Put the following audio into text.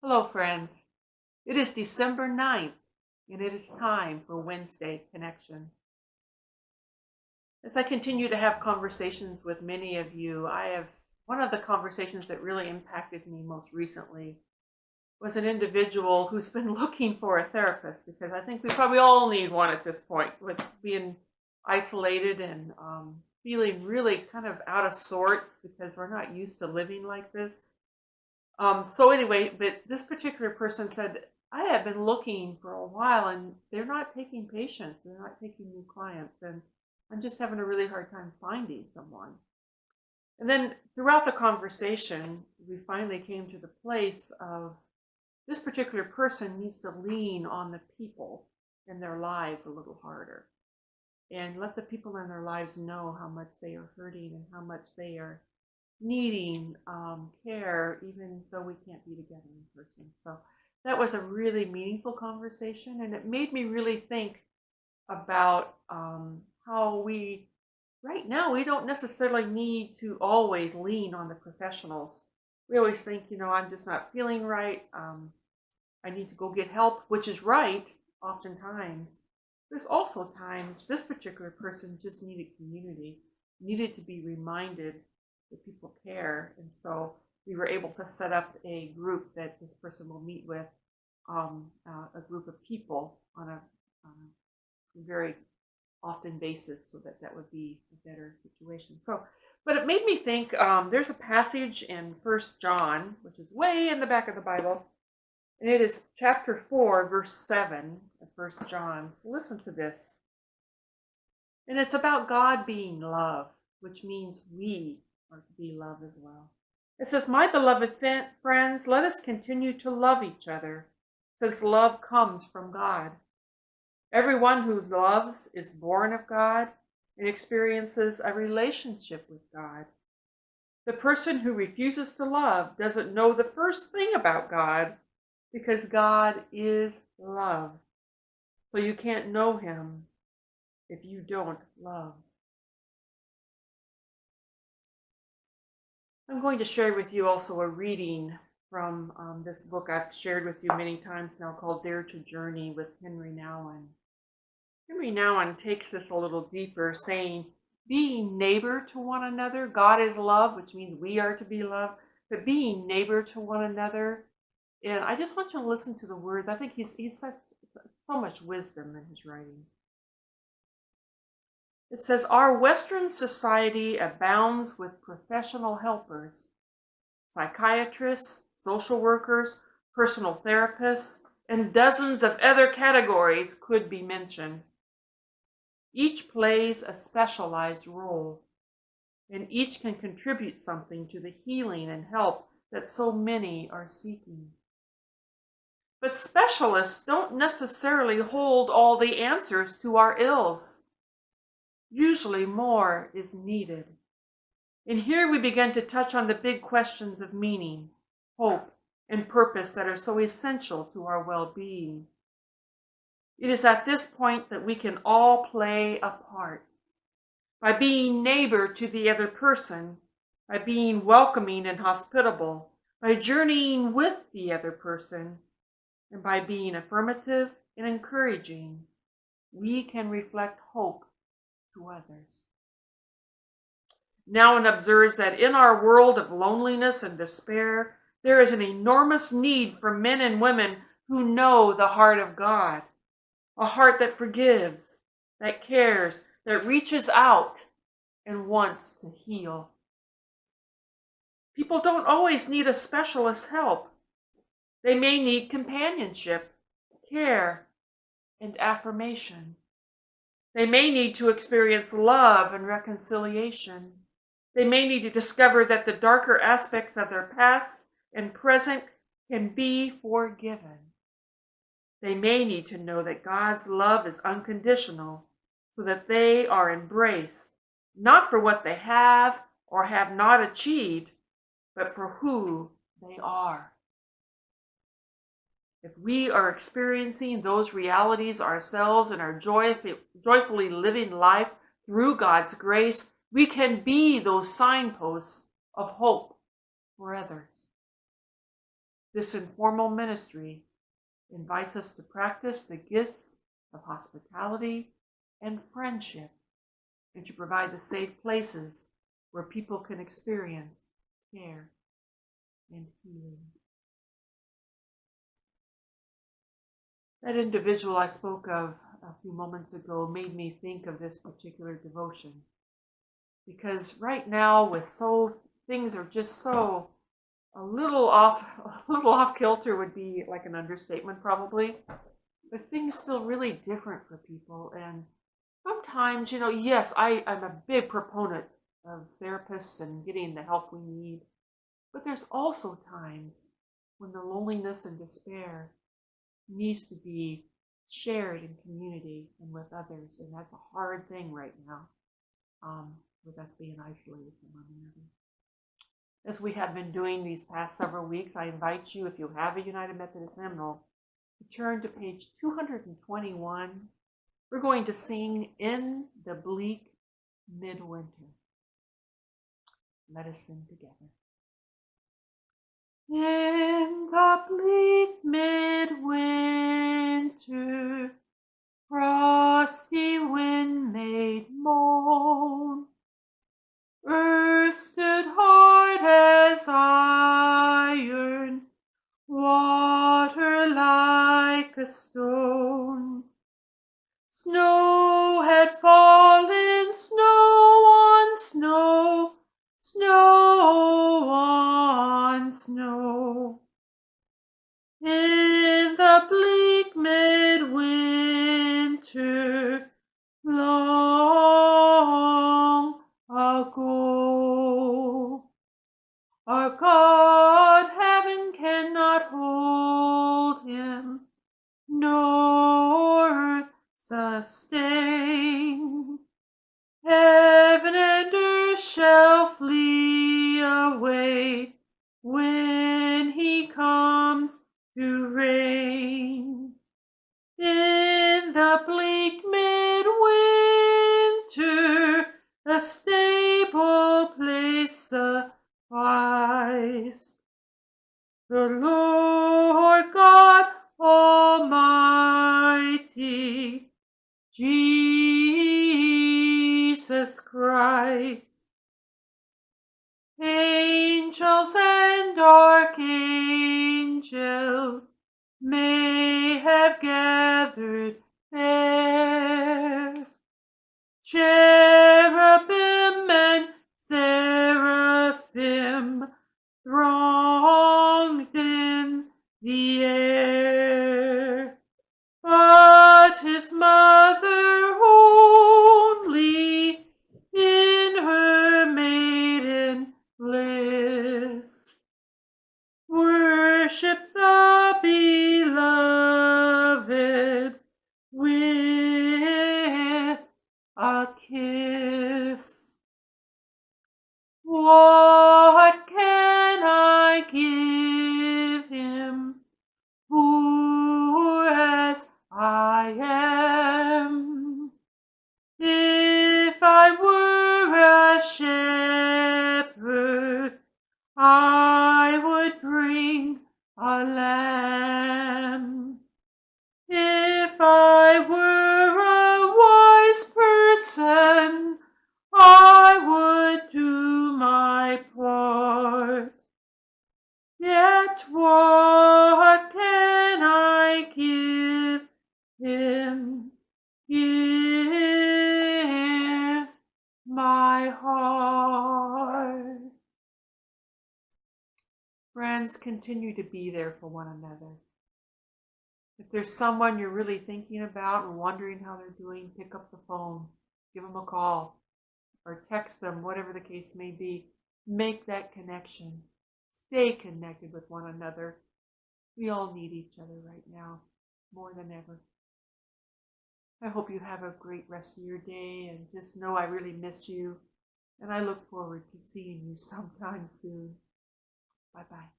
Hello, friends. It is December 9th, and it is time for Wednesday Connections. As I continue to have conversations with many of you, one of the conversations that really impacted me most recently was an individual who's been looking for a therapist, because I think we probably all need one at this point, with being isolated and feeling really kind of out of sorts because we're not used to living like this. So anyway, but this particular person said, I have been looking for a while and they're not taking patients, they're not taking new clients, and I'm just having a really hard time finding someone. And then throughout the conversation, we finally came to the place of this particular person needs to lean on the people in their lives a little harder and let the people in their lives know how much they are hurting and how much they are needing care, even though we can't be together in person. So that was a really meaningful conversation, and it made me really think about how right now, we don't necessarily need to always lean on the professionals. We always think, I'm just not feeling right. I need to go get help, which is right oftentimes. There's also times this particular person just needed community, needed to be reminded that people care. And so we were able to set up a group that this person will meet with, a group of people on a very often basis, so that would be a better situation. So, but it made me think, there's a passage in 1 John, which is way in the back of the Bible, and it is chapter 4, verse 7 of 1 John. So listen to this. And it's about God being love, which means we are to be love as well. It says, my beloved friends, let us continue to love each other, since love comes from God. Everyone who loves is born of God and experiences a relationship with God. The person who refuses to love doesn't know the first thing about God, because God is love. So you can't know him if you don't love. I'm going to share with you also a reading from this book I've shared with you many times now, called Dare to Journey with Henry Nouwen. Henry Nouwen takes this a little deeper, saying, being neighbor to one another, God is love, which means we are to be loved, but being neighbor to one another. And I just want you to listen to the words. I think he's so much wisdom in his writing. It says, our Western society abounds with professional helpers, psychiatrists, social workers, personal therapists, and dozens of other categories could be mentioned. Each plays a specialized role, and each can contribute something to the healing and help that so many are seeking. But specialists don't necessarily hold all the answers to our ills. Usually more is needed. And here we begin to touch on the big questions of meaning, hope, and purpose that are so essential to our well-being. It is at this point that we can all play a part. By being neighbor to the other person, by being welcoming and hospitable, by journeying with the other person, and by being affirmative and encouraging, we can reflect hope to others. Nouwen observes that in our world of loneliness and despair, there is an enormous need for men and women who know the heart of God, a heart that forgives, that cares, that reaches out and wants to heal. People don't always need a specialist's help. They may need companionship, care, and affirmation. They may need to experience love and reconciliation. They may need to discover that the darker aspects of their past and present can be forgiven. They may need to know that God's love is unconditional, so that they are embraced, not for what they have or have not achieved, but for who they are. If we are experiencing those realities ourselves and are joyfully living life through God's grace, we can be those signposts of hope for others. This informal ministry invites us to practice the gifts of hospitality and friendship, and to provide the safe places where people can experience care and healing. That individual I spoke of a few moments ago made me think of this particular devotion, because right now things are just so a little off kilter would be like an understatement probably, but things feel really different for people. And sometimes, yes, I'm a big proponent of therapists and getting the help we need, but there's also times when the loneliness and despair needs to be shared in community and with others, and that's a hard thing right now, with us being isolated from one another. As we have been doing these past several weeks, I invite you, if you have a United Methodist hymnal, to turn to page 221. We're going to sing "In the Bleak Midwinter." Let us sing together. In the bleak midwinter, frosty wind made moan, earth stood hard as iron, water like a stone. Snow had fallen, snow on snow, snow on snow. In the bleak midwinter, long ago, our God, heaven cannot hold him, nor earth sustain. Heaven and earth shall flee away when he comes to reign. In the bleak midwinter, a stable place sufficed. The Lord God Almighty, Jesus Christ. Angels and archangels may have gathered there. Cherubim and seraphim thronged in the air, but his mother only in her maiden bliss worship the beloved with a kiss. What can I give him, poor as I am? If I were a shepherd, I would bring a lamb. If I were a wise person, I would do my part. Yet what can I give him? Give my heart. Friends, continue to be there for one another. If there's someone you're really thinking about and wondering how they're doing, pick up the phone, give them a call, or text them, whatever the case may be. Make that connection. Stay connected with one another. We all need each other right now, more than ever. I hope you have a great rest of your day, and just know I really miss you, and I look forward to seeing you sometime soon. Bye-bye.